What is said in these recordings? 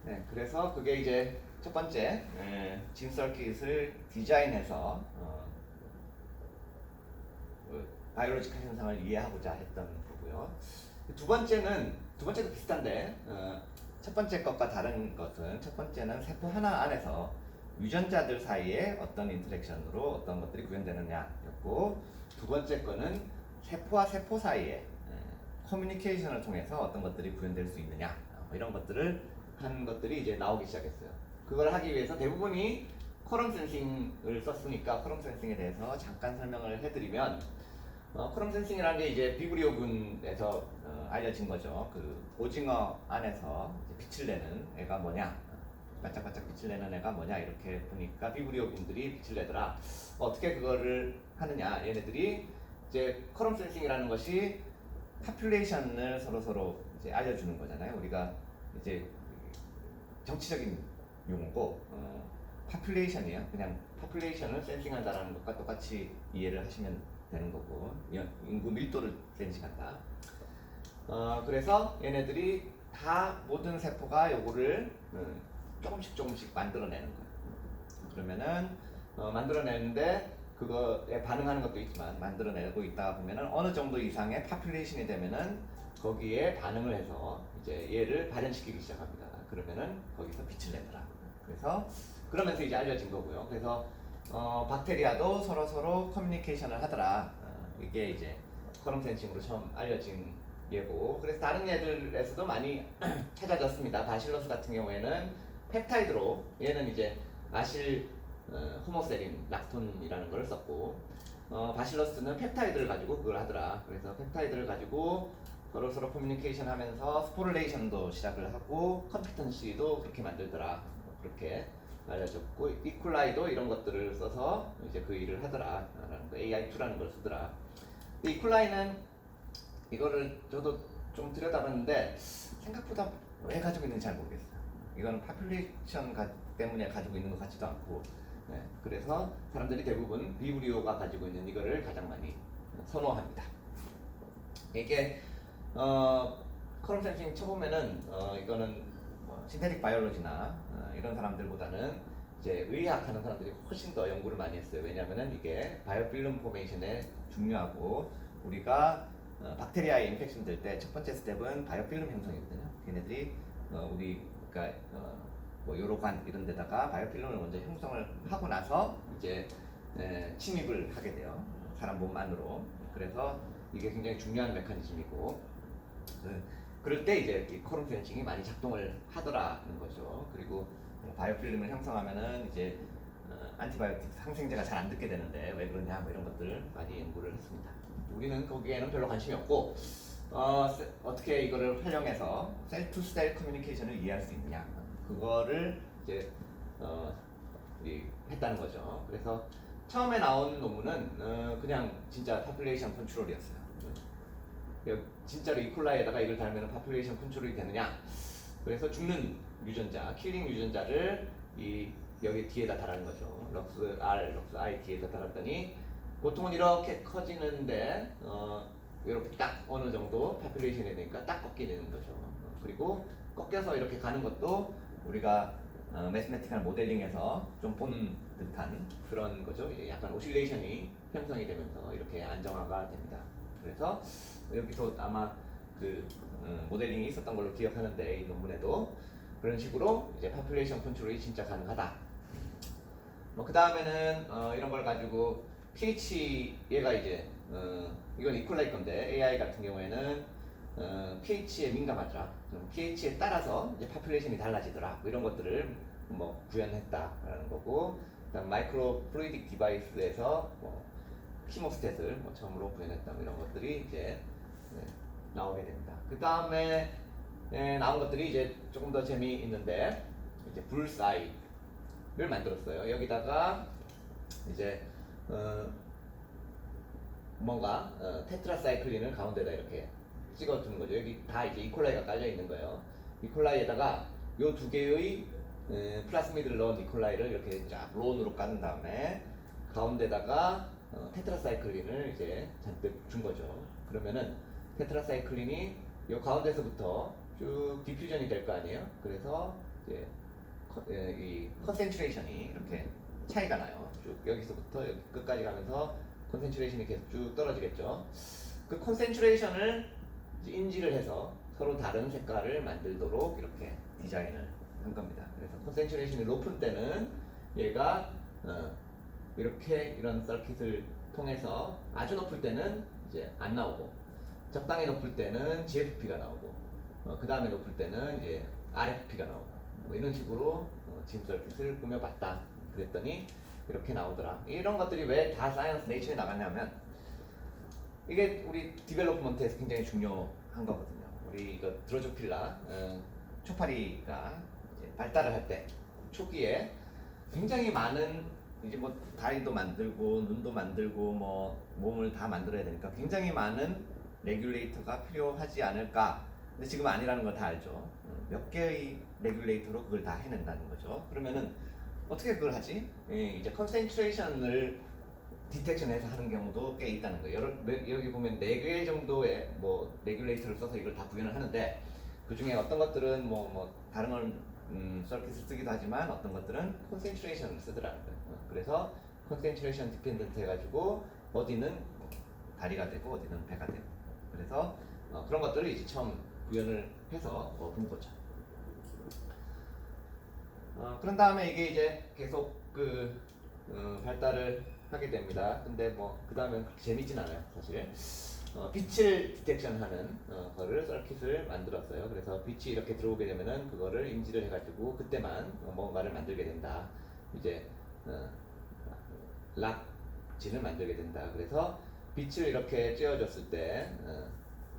네, 그래서 그게 이제 첫 번째 진 서킷을 디자인해서 바이올로지컬 현상을 이해하고자 했던 거고요. 두 번째도 비슷한데 첫 번째 것과 다른 것은 첫 번째는 세포 하나 안에서 유전자들 사이에 어떤 인터랙션으로 어떤 것들이 구현되느냐였고, 두 번째 거는 세포와 세포 사이에 커뮤니케이션을 통해서 어떤 것들이 구현될 수 있느냐, 이런 것들을 한 것들이 이제 나오기 시작했어요. 그걸 하기 위해서 대부분이 쿼럼 센싱을 썼으니까 쿼럼 센싱에 대해서 잠깐 설명을 해드리면, 쿼럼 센싱이라는 게 이제 비브리오군에서 알려진 거죠. 그 오징어 안에서 빛을 내는 애가 뭐냐, 반짝반짝 빛을 내는 애가 뭐냐, 이렇게 보니까 비브리오군들이 빛을 내더라. 어떻게 그거를 하느냐, 얘네들이 이제 쿼럼 센싱이라는 것이 파퓰레이션을 서로 이제 알려주는 거잖아요. 우리가 이제 정치적인 용어고, 파퓰레이션이에요. 그냥 파퓰레이션을 센싱한다라는 것과 똑같이 이해를 하시면 되는 거고, 인구 밀도를 센싱한다. 그래서 얘네들이 다 모든 세포가 요거를 조금씩 만들어내는 거예요. 그러면은 만들어내는데 그거에 반응하는 것도 있지만, 만들어내고 있다 보면은 어느 정도 이상의 파퓰레이션이 되면은 거기에 반응을 해서 이제 얘를 발현시키기 시작합니다. 그러면은 거기서 빛을 내더라. 그래서 그러면서 이제 알려진 거고요. 그래서 박테리아도 서로 커뮤니케이션을 하더라. 이게 이제 쿼럼 센싱으로 처음 알려진 예고. 그래서 다른 애들에서도 많이 찾아졌습니다. 바실러스 같은 경우에는 펩타이드로, 얘는 이제 아실 호모세린 락톤이라는 걸 썼고, 바실러스는 펩타이드를 가지고 그걸 하더라. 그래서 펩타이드를 가지고 서로 커뮤니케이션 하면서 스포를레이션도 시작을 하고 컴피턴시도 그렇게 만들더라. 그렇게 알려졌고, 이퀄라이도 이런 것들을 써서 이제 그 일을 하더라. AI2라는 걸 쓰더라. 근데 이퀄라이는 이거를 저도 좀 들여다봤는데 생각보다 왜 가지고 있는지 잘 모르겠어요. 이거는 파퓰레이션 때문에 가지고 있는 것 같지도 않고, 네, 그래서 사람들이 대부분 비브리오가 가지고 있는 이거를 가장 많이 선호합니다. 이게 쿼럼 센싱 쳐보면은 이거는 신테틱 바이올로지나 이런 사람들보다는 이제 의학하는 사람들이 훨씬 더 연구를 많이 했어요. 왜냐하면은 이게 바이오필름 포메이션에 중요하고, 우리가 박테리아에 인펙션 될 때 첫 번째 스텝은 바이오필름 형성이거든요. 걔네들이 우리 그러니까 뭐 요로관 이런 데다가 바이오필름을 먼저 형성을 하고 나서 이제 침입을 하게 돼요. 사람 몸 안으로. 그래서 이게 굉장히 중요한 메커니즘이고, 그럴 때 이제 이 쿼럼 센싱이 많이 작동을 하더라는 거죠. 그리고 바이오필름을 형성하면은 이제 안티바이오틱 항생제가 잘 안 듣게 되는데 왜 그러냐, 뭐 이런 것들 많이 연구를 했습니다. 우리는 거기에는 별로 관심이 없고, 어떻게 이거를 활용해서 셀 투 셀 커뮤니케이션을 이해할 수 있느냐, 그거를 이제 우리 했다는 거죠. 그래서 처음에 나온 논문은 그냥 진짜 파퓰레이션 컨트롤이었어요. 진짜로 이퀄라이에다가 이걸 달면 파퓰레이션 컨트롤이 되느냐, 그래서 죽는 유전자, 킬링 유전자를 여기 뒤에다 달하는 거죠. 럭스 R, 럭스 I 뒤에다 달았더니 보통은 이렇게 커지는데 이렇게 딱 어느 정도 파퓰레이션이 되니까 딱 꺾이게 되는 거죠. 그리고 꺾여서 이렇게 가는 것도 우리가 매스매틱한 모델링에서 좀 본 듯한 그런 거죠. 약간 오실레이션이 형성이 되면서 이렇게 안정화가 됩니다. 그래서 여기서 아마 그 모델링이 있었던 걸로 기억하는데, 이 논문에도 그런 식으로 이제 파퓰레이션 컨트롤이 진짜 가능하다. 뭐 그 다음에는 이런 걸 가지고 pH, 얘가 이제 이건 이퀄라이 건데 AI 같은 경우에는 pH에 민감하더라. pH에 따라서 이제 파퓰레이션이 달라지더라. 뭐 이런 것들을 뭐 구현했다라는 거고, 그다음 마이크로 플루이딕 디바이스에서 뭐 키모스탯을 뭐 처음으로 구현했다, 뭐 이런 것들이 이제 나오게 됩니다. 그 다음에 나온 것들이 이제 조금 더 재미있는데, 이제 불사이를 만들었어요. 여기다가 이제 뭔가 테트라사이클린을 가운데다 이렇게 찍어두는 거죠. 여기 다 이제 이퀄라이가 깔려 있는 거예요. 이퀄라이에다가 요 두 개의 플라스미드를 넣은 이퀄라이를 이렇게 쫙 론으로 깐 다음에 가운데다가 테트라사이클린을 이제 잔뜩 준 거죠. 그러면은 테트라사이클린이 요 가운데서부터 쭉 디퓨전이 될 거 아니에요. 그래서 이제 이 컨센트레이션이 이렇게 차이가 나요. 쭉 여기서부터 여기 끝까지 가면서 컨센트레이션이 계속 쭉 떨어지겠죠. 그 컨센트레이션을 인지를 해서 서로 다른 색깔을 만들도록 이렇게 디자인을 한 겁니다. 그래서 컨센트레이션이 높은 때는 얘가 이렇게 이런 서킷을 통해서 아주 높을 때는 이제 안 나오고 적당히 높을 때는 GFP가 나오고 그 다음에 높을 때는 이제 RFP가 나오고 뭐 이런 식으로 짐 서킷을 꾸며봤다. 그랬더니 이렇게 나오더라. 이런 것들이 왜 다 사이언스 네이처에 나갔냐면 이게 우리 디벨롭먼트에서 굉장히 중요한 거거든요. 우리 이거 드로조필라 초파리가 이제 발달을 할 때 초기에 굉장히 많은 이제 뭐 다리도 만들고 눈도 만들고 뭐 몸을 다 만들어야 되니까 굉장히 많은 레귤레이터가 필요하지 않을까. 근데 지금 아니라는 거 다 알죠. 몇 개의 레귤레이터로 그걸 다 해낸다는 거죠. 그러면은 어떻게 그걸 하지? 이제 컨센트레이션을 디텍션해서 하는 경우도 꽤 있다는 거예요. 여기 보면 4개 정도의 뭐 레귤레이터를 써서 이걸 다 구현을 하는데 그 중에 어떤 것들은 뭐 다른 걸 서킷을 쓰기도 하지만 어떤 것들은 컨센트레이션을 쓰더라는 거예요. 그래서 컨센트레이션 디펜던트 해가지고 어디는 다리가 되고 어디는 배가 되고 그래서 그런 것들을 이제 처음 구현을 해서 본 거죠. 그런 다음에 이게 이제 계속 발달을 하게 됩니다. 근데 뭐 그 다음엔 그렇게 재미진 않아요, 사실. 빛을 디텍션하는 거를 서킷을 만들었어요. 그래서 빛이 이렇게 들어오게 되면은 그거를 인지를 해가지고 그때만 뭔가를 만들게 된다. 이제 락진을 만들게 된다. 그래서 빛을 이렇게 쬐어줬을 때,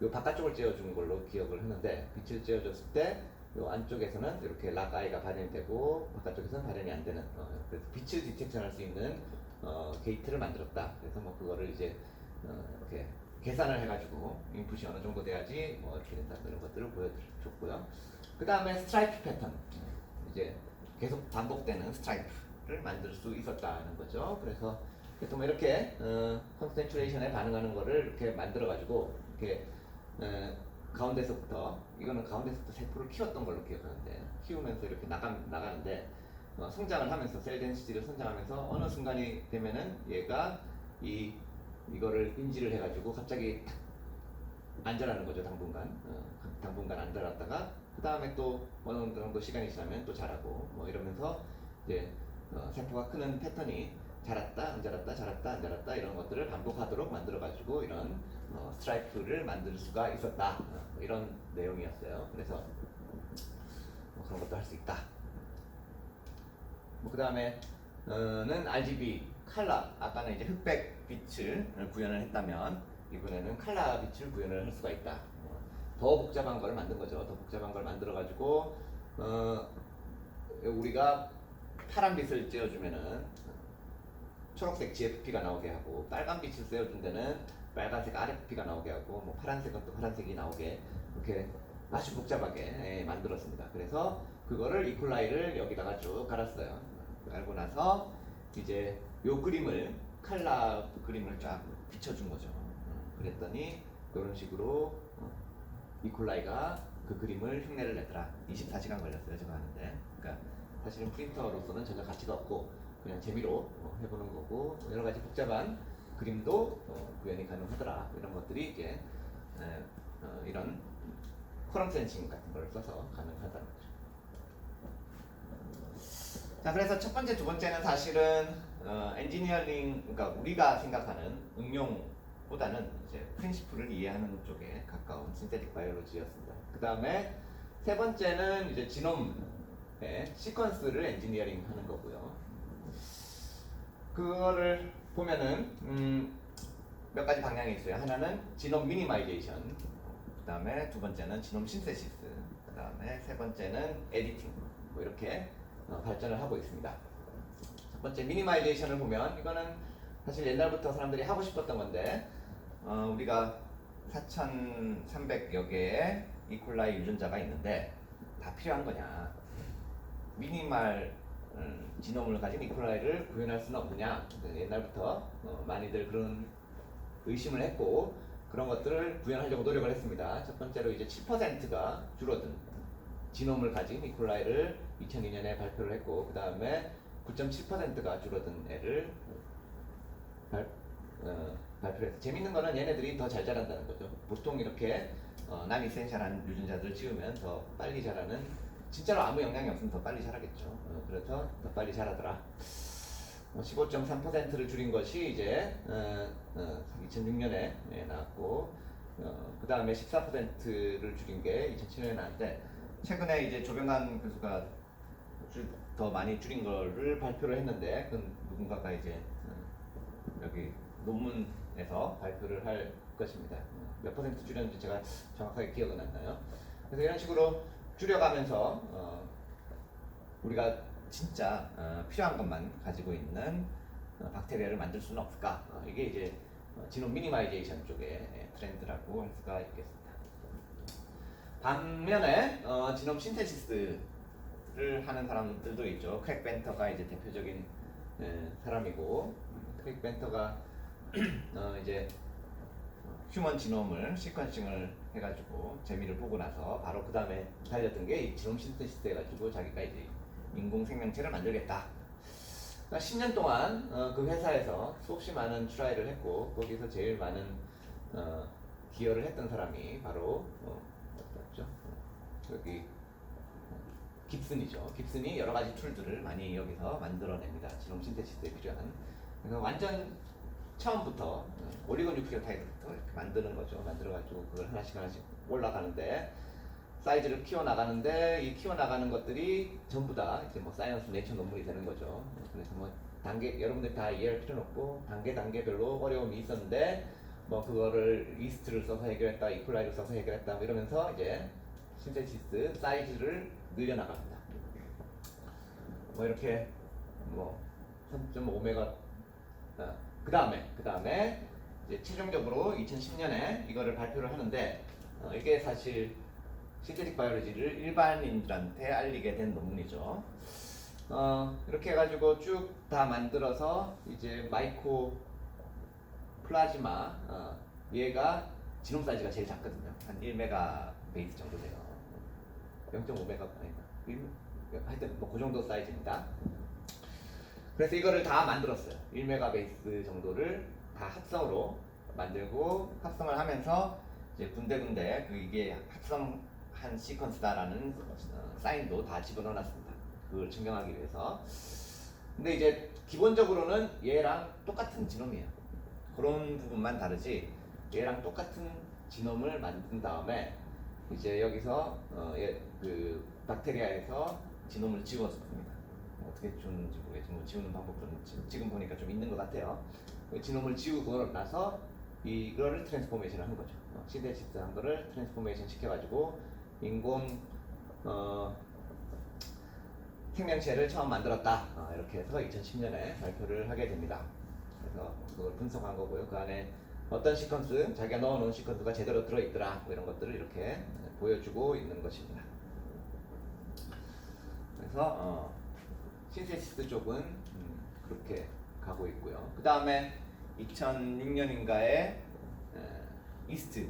요 바깥쪽을 쬐어준 걸로 기억을 하는데 빛을 쬐어줬을 때 요 안쪽에서는 이렇게 락 아이가 발현이 되고 바깥쪽에서는 발현이 안 되는 그래서 빛을 디텍션할 수 있는 게이트를 만들었다. 그래서 뭐 그거를 이제 이렇게 계산을 해가지고 인풋이 어느 정도 돼야지 뭐 이렇게 된다 그런 것들을 보여줬고요. 그 다음에 스트라이프 패턴 이제 계속 반복되는 스트라이프를 만들 수 있었다는 거죠. 그래서 또 뭐 이렇게 컨센트레이션에 반응하는 거를 이렇게 만들어가지고 이렇게 가운데서부터 이거는 가운데서부터 세포를 키웠던 걸로 기억하는데 키우면서 이렇게 나가는데 성장을 하면서 셀 덴시티를 성장하면서 어느 순간이 되면은 얘가 이거를 인지를 해가지고 갑자기 탁 안전하는 거죠. 당분간 안전하다가 그 다음에 또 어느 정도 시간이 지나면 또 자라고 뭐 이러면서 이제 세포가 크는 패턴이 자랐다 안 자랐다 자랐다 안 자랐다 이런 것들을 반복하도록 만들어가지고 이런 스트라이프를 만들 수가 있었다. 이런 내용이었어요. 그래서 그런 것도 할 수 있다. 그 다음에는 RGB 칼라 아까는 이제 흑백 빛을 구현을 했다면 이번에는 칼라 빛을 구현을 할 수가 있다. 더 복잡한 걸 만든 거죠. 더 복잡한 걸 만들어 가지고 우리가 파란 빛을 쬐어주면은 초록색 GFP가 나오게 하고 빨간 빛을 쬐어준 데는 빨간색 RFP가 나오게 하고 뭐 파란색은 또 파란색이 나오게 이렇게 아주 복잡하게 만들었습니다. 그래서 그거를 이퀄라이를 여기다가 쭉 깔았어요. 깔고 나서 이제 요 그림을 칼라 그림을 쫙 비춰준 거죠. 그랬더니 이런 식으로 이퀄라이가 그 그림을 흉내를 내더라. 24시간 걸렸어요, 제가 하는데. 그러니까 사실은 프린터로서는 전혀 가치가 없고 그냥 재미로 해보는 거고 여러 가지 복잡한 그림도 구현이 가능하더라. 이런 것들이 이제 이런 컬럼 센싱 같은 걸 써서 가능하다는 거죠. 자, 그래서 첫 번째, 두 번째는 사실은 엔지니어링, 그러니까 우리가 생각하는 응용보다는 이제 프린시플을 이해하는 쪽에 가까운 신테틱 바이올로지였습니다. 그 다음에 세 번째는 이제 지놈의 시퀀스를 엔지니어링 하는 거고요. 그거를 보면은 몇 가지 방향이 있어요. 하나는 지놈 미니마이제이션, 그 다음에 두 번째는 지놈 신세시스, 그 다음에 세 번째는 에디팅, 뭐 이렇게 발전을 하고 있습니다. 첫 번째 미니마이제이션을 보면 이거는 사실 옛날부터 사람들이 하고 싶었던 건데 우리가 4,300여 개의 이퀄라이 유전자가 있는데 다 필요한 거냐? 미니멀 지놈을 가진 이퀄라이를 구현할 수는 없느냐? 옛날부터 많이들 그런 의심을 했고 그런 것들을 구현하려고 노력을 했습니다. 첫 번째로 이제 7%가 줄어든 지놈을 가진 이콜라이를 2002년에 발표를 했고 그 다음에 9.7%가 줄어든 애를 발표를 했어요. 재밌는 거는 얘네들이 더 잘 자란다는 거죠. 보통 이렇게 난이센셜한 유전자들 지으면 더 빨리 자라는, 진짜로 아무 영향이 없으면 더 빨리 자라겠죠. 그래서 더 빨리 자라더라. 15.3%를 줄인 것이 이제 2006년에 나왔고 그 다음에 14%를 줄인 게 2007년에 나왔는데, 최근에 이제 조병관 교수가 더 많이 줄인 거를 발표를 했는데 그건 누군가가 이제 여기 논문에서 발표를 할 것입니다. 몇 퍼센트 줄였는지 제가 정확하게 기억은 안 나요. 그래서 이런 식으로 줄여가면서 우리가 진짜 필요한 것만 가지고 있는 박테리아를 만들 수는 없을까? 이게 이제 지놈 미니마이제이션 쪽의 트렌드라고 할 수가 있겠습니다. 반면에 지놈 신테시스를 하는 사람들도 있죠. 크랙 벤터가 이제 대표적인 사람이고, 크랙 벤터가 이제 휴먼 지놈을 시퀀싱을 해가지고 재미를 보고 나서 바로 그 다음에 달렸던 게 이 지놈 신테시스 해가지고 자기가 이제 인공 생명체를 만들겠다. 그러니까 10년 동안 그 회사에서 수없이 많은 트라이를 했고 거기서 제일 많은 기여를 했던 사람이 바로 어디죠? 여기 깁슨이죠. 깁슨이 여러 가지 툴들을 많이 여기서 만들어냅니다. 지놈 신테시스에 필요한. 그래서 완전 처음부터 오리고 뉴클리오타이드부터 이렇게 만드는 거죠. 만들어가지고 그걸 하나씩 올라가는데, 사이즈를 키워나가는데, 이 키워나가는 것들이 전부 다 이제 뭐 사이언스 내처 논문이 되는 거죠. 그래서 뭐 단계, 여러분들 다 이해할 필요는 없고 단계별로 어려움이 있었는데 뭐 그거를 이스트를 써서 해결했다, 이콜라이를 써서 해결했다 뭐 이러면서 이제 신테시스 사이즈를 늘려나갑니다. 뭐 이렇게 뭐 3.5메가 그 다음에 이제 최종적으로 2010년에 이거를 발표를 하는데 이게 사실 신테틱 바이올로지를 일반인들한테 알리게 된 논문이죠. 이렇게 해가지고 쭉 다 만들어서 이제 마이코 플라즈마 얘가 지놈 사이즈가 제일 작거든요. 한 1메가 베이스 정도 돼요. 0.5메가 아닌가? 하여튼 뭐 그 정도 사이즈입니다. 그래서 이거를 다 만들었어요. 1메가 베이스 정도를 다 합성으로 만들고, 합성을 하면서 이제 군데군데 이게 합성한 시퀀스다라는 사인도 다 집어넣어놨습니다. 그걸 증명하기 위해서. 근데 이제 기본적으로는 얘랑 똑같은 지놈이에요. 그런 부분만 다르지 얘랑 똑같은 지놈을 만든 다음에 이제 여기서 그 박테리아에서 지놈을 지워줍니다. 어떻게 지우는지 모르겠지만 뭐 지우는 방법은 지금 보니까 좀 있는 것 같아요. 지놈을 지우고 나서 이거를 트랜스포메이션을 한 거죠. 신테시스 한 거를 트랜스포메이션 시켜가지고 인공 생명체를 처음 만들었다. 이렇게 해서 2010년에 발표를 하게 됩니다. 그래서 그걸 분석한 거고요. 그 안에 어떤 시퀀스, 자기가 넣어놓은 시퀀스가 제대로 들어있더라, 뭐 이런 것들을 이렇게 보여주고 있는 것입니다. 그래서 신테시스 쪽은 그렇게 가고 있고요. 그 다음에 2006년인가에 이스트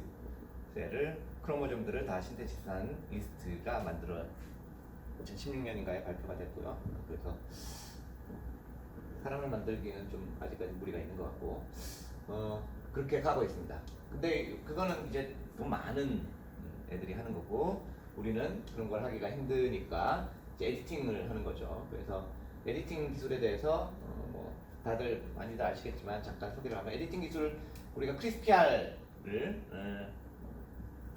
셀을, 크로모좀들을 다 신테시스한 이스트가 만들어 2016년인가에 발표가 됐고요. 그래서 사람을 만들기는 좀 아직까지 무리가 있는 것 같고 그렇게 가고 있습니다. 근데 그거는 이제 너무 많은 애들이 하는 거고, 우리는 그런 걸 하기가 힘드니까 이제 에디팅을 하는 거죠. 그래서 에디팅 기술에 대해서 뭐 다들 많이들 아시겠지만 잠깐 소개를 하면, 에디팅 기술 우리가 크리스피알을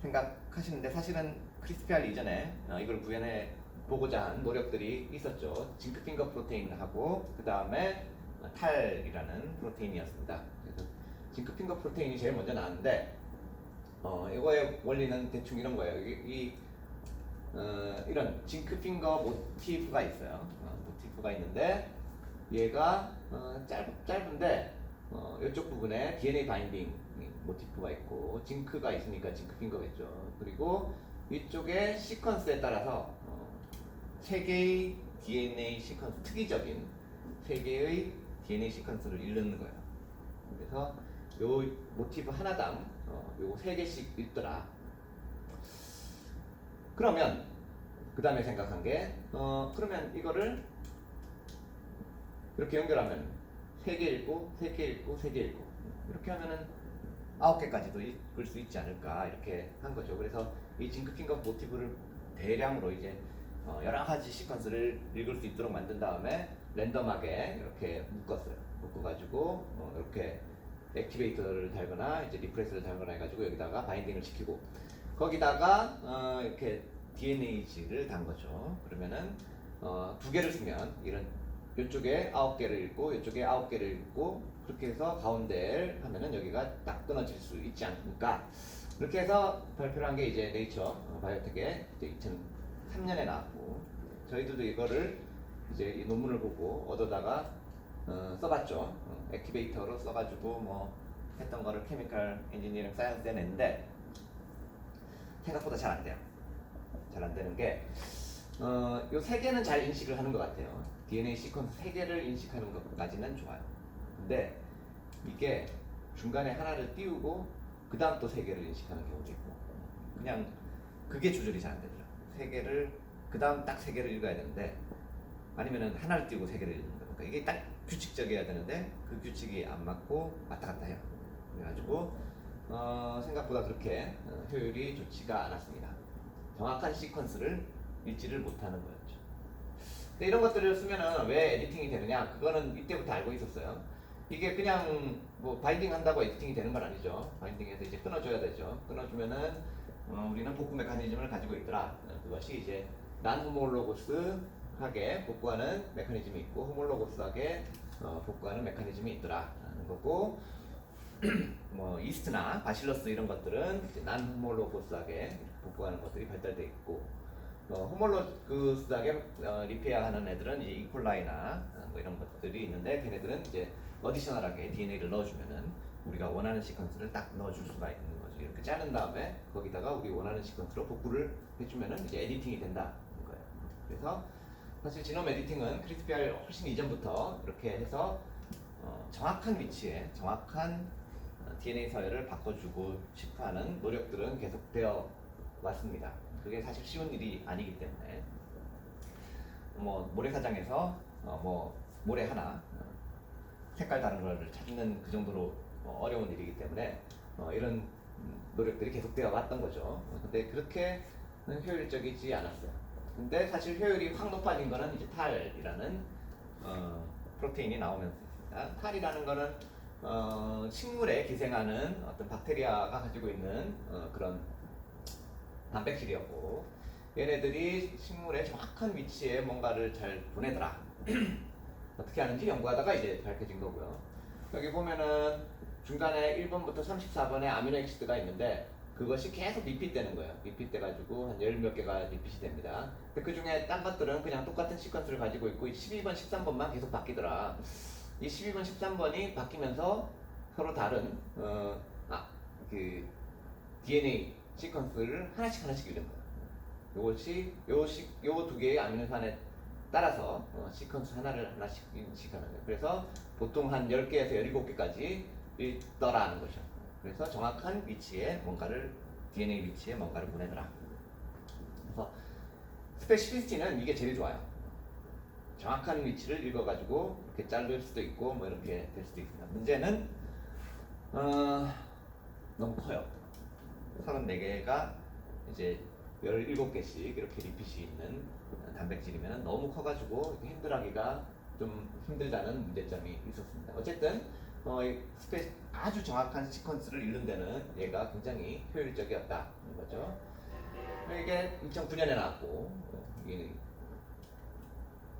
생각하시는데 사실은 크리스피알 이전에 이걸 구현해 보고자 한 노력들이 있었죠. 징크핑거 프로테인하고 그 다음에 탈이라는 프로테인이었습니다. 그래서 징크핑거 프로테인이 제일 먼저 나왔는데 이거의 원리는 대충 이런 거예요. 이런 징크핑거 모티프가 있어요. 모티프가 있는데 얘가 짧은데 이쪽 부분에 DNA 바인딩 모티프가 있고, 징크가 있으니까 징크핑거겠죠. 그리고 이쪽에 시퀀스에 따라서 세 개의 DNA 시퀀스, 특이적인 세 개의 DNA 시퀀스를 읽는 거예요. 그래서 요 모티브 하나당 요 세 개씩 읽더라. 그러면 그 다음에 생각한 게 그러면 이거를 이렇게 연결하면 3개 읽고 3개 읽고 3개 읽고 이렇게 하면은 9개까지도 읽을 수 있지 않을까 이렇게 한 거죠. 그래서 이 징크핑거 모티브를 대량으로 이제 여러 가지 시퀀스를 읽을 수 있도록 만든 다음에 랜덤하게 이렇게 묶었어요. 묶어가지고 이렇게 액티베이터를 달거나 이제 리프레스를 달거나 해가지고 여기다가 바인딩을 시키고 거기다가 이렇게 DNAG를 단 거죠. 그러면은 2개를 쓰면 이런 이쪽에 9개를 읽고 이쪽에 9개를 읽고 그렇게 해서 가운데를 하면은 여기가 딱 끊어질 수 있지 않습니까? 그렇게 해서 발표를 한 게 이제 네이처 바이오텍에 이제 2003년에 나왔고 저희들도 이거를 이제 이 논문을 보고 얻어다가 써봤죠. 액티베이터로 써가지고 뭐 했던 거를 케미컬 엔지니어링 사이언스에 냈는데 생각보다 잘 안 돼요. 잘 안 되는 게 요 3개는 잘 인식을 하는 것 같아요. DNA 시퀀스 3개를 인식하는 것까지는 좋아요. 근데 이게 중간에 하나를 띄우고 그 다음 또 3개를 인식하는 경우도 있고 그냥 그게 조절이 잘 안 되더라고요. 3개를 그 다음 딱 3개를 읽어야 되는데 아니면은 하나를 띄우고 3개를 읽는 거니까 이게 딱 규칙적이어야 되는데 그 규칙이 안 맞고 왔다 갔다 해요. 그래가지고 생각보다 그렇게 효율이 좋지가 않았습니다. 정확한 시퀀스를 읽지를 못하는 거였죠. 근데 이런 것들을 쓰면은 왜 에디팅이 되느냐? 그거는 이때부터 알고 있었어요. 이게 그냥 뭐 바인딩 한다고 에디팅이 되는 건 아니죠. 바인딩해서 이제 끊어줘야 되죠. 끊어주면은 우리는 복구 메커니즘을 가지고 있더라. 그것이 이제 난 호몰로고스하게 복구하는 메커니즘이 있고 호몰로고스하게 복구하는 메커니즘이 있더라. 라는 거고 뭐 이스트나 바실러스 이런 것들은 이제 난 호몰로고스하게 복구하는 것들이 발달돼 있고 호몰로고스하게 리페어하는 애들은 이제 이콜라이나 뭐 이런 것들이 있는데 걔네들은 이제 어디셔널하게 DNA를 넣어주면은 우리가 원하는 시퀀스를 딱 넣어줄 수가 있는 거죠. 이렇게 자른 다음에 거기다가 우리 원하는 시퀀스로 복구를 해주면은 이제 에디팅이 된다는 거예요. 그래서 사실 지놈 에디팅은 크리스피알 훨씬 이전부터 이렇게 해서 정확한 위치에 정확한 DNA 서열을 바꿔주고 싶어하는 노력들은 계속되어 왔습니다. 그게 사실 쉬운 일이 아니기 때문에 뭐 모래사장에서 뭐 모래 하나 색깔 다른 걸 찾는 그 정도로 어려운 일이기 때문에 이런 노력들이 계속되어 왔던 거죠. 근데 그렇게 효율적이지 않았어요. 근데 사실 효율이 확 높아진 거는 이제 탈이라는 프로테인이 나오면서입니다. 탈이라는 거는 식물에 기생하는 어떤 박테리아가 가지고 있는 그런 단백질이었고 얘네들이 식물의 정확한 위치에 뭔가를 잘 보내더라. 어떻게 하는지 연구하다가 이제 밝혀진 거고요. 여기 보면은 중간에 1번부터 34번에 아미노액시드가 있는데 그것이 계속 리핏되는 거예요. 리핏돼가지고 한 10몇 개가 리핏이 됩니다. 근데 그 중에 딴 것들은 그냥 똑같은 시퀀스를 가지고 있고 12번, 13번만 계속 바뀌더라. 이 12번, 13번이 바뀌면서 서로 다른 그 DNA 시퀀스를 하나씩 읽는 거예요. 요것이 요 두 개의 아미노산에 따라서 시퀀스 하나를 하나씩 인식하는 거예요. 그래서 보통 한 10개에서 17개까지 읽더라는 거죠. 그래서 정확한 위치에 뭔가를 DNA 위치에 뭔가를 보내더라. 그래서 스페시피시티는 이게 제일 좋아요. 정확한 위치를 읽어가지고 이렇게 자를 수도 있고 뭐 이렇게 될 수도 있습니다. 문제는 너무 커요. 34개가 이제 17개씩 이렇게 리핏이 있는 단백질이면 너무 커가지고 힘들하기가 좀 힘들다는 문제점이 있었습니다. 어쨌든 아주 정확한 시퀀스를 읽는 데는 얘가 굉장히 효율적이었다는 거죠. 이게 2009년에 나왔고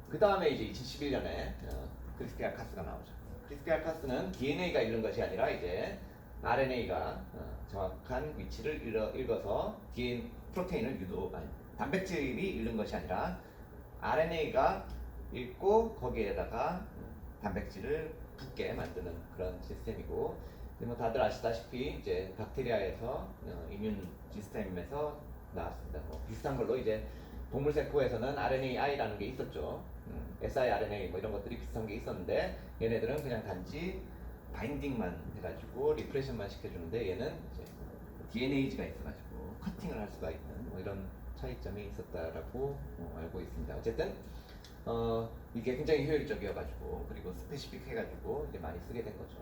그 다음에 이제 2011년에 크리스피알 카스가 나오죠. 크리스피알 카스는 DNA가 읽는 것이 아니라 이제 RNA가 정확한 위치를 읽어서 프로테인을 단백질이 읽는 것이 아니라 RNA가 읽고 거기에다가 단백질을 붙게 만드는 그런 시스템이고, 뭐 다들 아시다시피 이제 박테리아에서 이뮨 시스템에서 나왔습니다. 뭐 비슷한 걸로 이제 동물 세포에서는 RNAI라는 게 있었죠. siRNA 뭐 이런 것들이 비슷한 게 있었는데 얘네들은 그냥 단지 바인딩만 해가지고 리프레션만 시켜주는데 얘는 이제 DNAG가 있어가지고 커팅을 할 수가 있는 뭐 이런 차이점이 있었다라고 알고 있습니다. 어쨌든 이게 굉장히 효율적이어가지고 그리고 스페시픽 해가지고 이제 많이 쓰게 된 거죠.